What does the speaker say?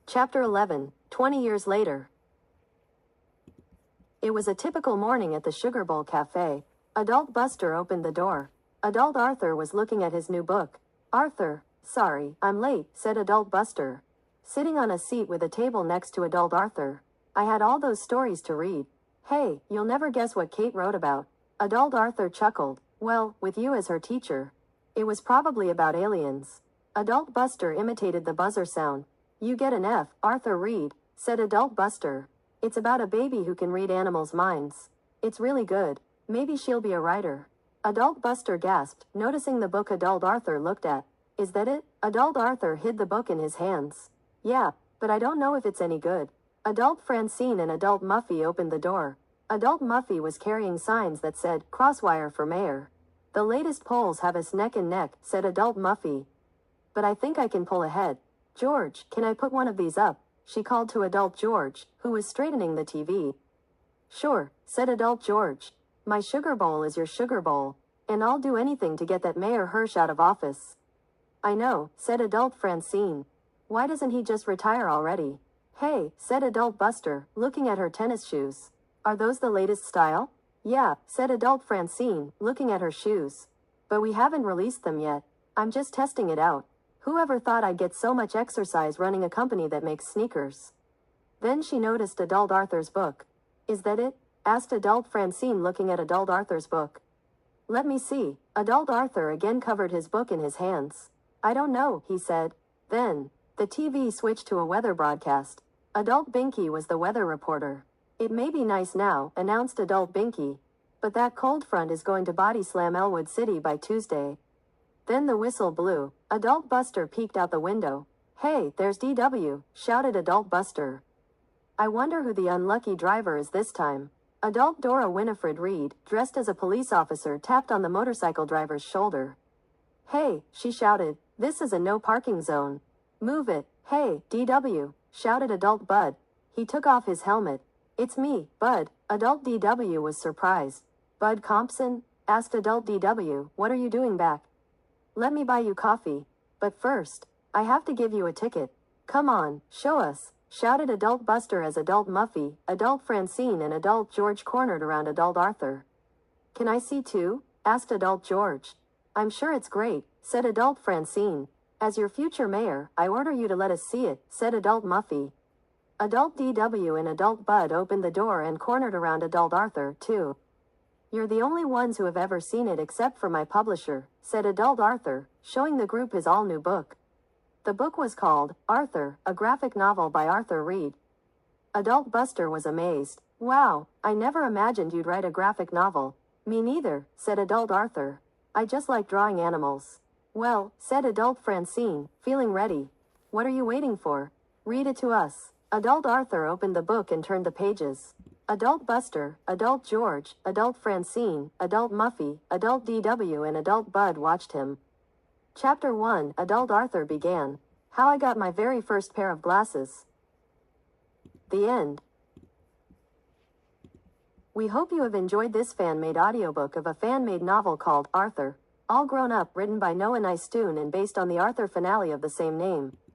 Chapter 11, 20 years later. It was a typical morning at the Sugar Bowl Cafe. Adult Buster opened the door. Adult Arthur was looking at his new book. Arthur, sorry, I'm late, said Adult Buster, sitting on a seat with a table next to Adult Arthur. I had all those stories to read. Hey, you'll never guess what Kate wrote about. Adult Arthur chuckled. Well, with you as her teacher. It was probably about aliens. Adult Buster imitated the buzzer sound. You get an F, Arthur read, said Adult Buster. It's about a baby who can read animals' minds. It's really good. Maybe she'll be a writer. Adult Buster gasped, noticing the book Adult Arthur looked at. Is that it? Adult Arthur hid the book in his hands. Yeah, but I don't know if it's any good. Adult Francine and Adult Muffy opened the door. Adult Muffy was carrying signs that said, Crosswire for mayor. The latest polls have us neck and neck, said Adult Muffy. But I think I can pull ahead. George, can I put one of these up? She called to Adult George, who was straightening the TV. Sure, said Adult George. My sugar bowl is your sugar bowl, and I'll do anything to get that Mayor Hirsch out of office. I know, said Adult Francine. Why doesn't he just retire already? Hey, said Adult Buster, looking at her tennis shoes. Are those the latest style? Yeah, said Adult Francine, looking at her shoes. But we haven't released them yet. I'm just testing it out. Whoever thought I'd get so much exercise running a company that makes sneakers? Then she noticed Adult Arthur's book. Is that it? Asked Adult Francine, looking at Adult Arthur's book. Let me see. Adult Arthur again covered his book in his hands. I don't know, he said. Then, the TV switched to a weather broadcast. Adult Binky was the weather reporter. It may be nice now, announced Adult Binky, but that cold front is going to body slam Elwood City by Tuesday. Then the whistle blew. Adult Buster peeked out the window. Hey, there's DW, shouted Adult Buster. I wonder who the unlucky driver is this time. Adult Dora Winifred Reed, dressed as a police officer, tapped on the motorcycle driver's shoulder. Hey, she shouted, this is a no parking zone. Move it. Hey, DW, shouted Adult Bud. He took off his helmet. It's me, Bud. Adult DW was surprised. Bud Compson? Asked Adult DW, what are you doing back? Let me buy you coffee. But first, I have to give you a ticket. Come on, show us, shouted Adult Buster as Adult Muffy, Adult Francine and Adult George cornered around Adult Arthur. Can I see too? Asked Adult George. I'm sure it's great, said Adult Francine. As your future mayor, I order you to let us see it, said Adult Muffy. Adult DW and Adult Bud opened the door and cornered around Adult Arthur, too. You're the only ones who have ever seen it except for my publisher, said Adult Arthur, showing the group his all-new book. The book was called Arthur, a graphic novel by Arthur Reed. Adult Buster was amazed. Wow, I never imagined you'd write a graphic novel. Me neither, said Adult Arthur. I just like drawing animals. Well, said Adult Francine, feeling ready. What are you waiting for? Read it to us. Adult Arthur opened the book and turned the pages. Adult Buster, Adult George, Adult Francine, Adult Muffy, Adult DW and Adult Bud watched him. Chapter 1, Adult Arthur began. How I got my very first pair of glasses. The end. We hope you have enjoyed this fan-made audiobook of a fan-made novel called Arthur, all grown up, written by Noah Nystoon and based on the Arthur finale of the same name.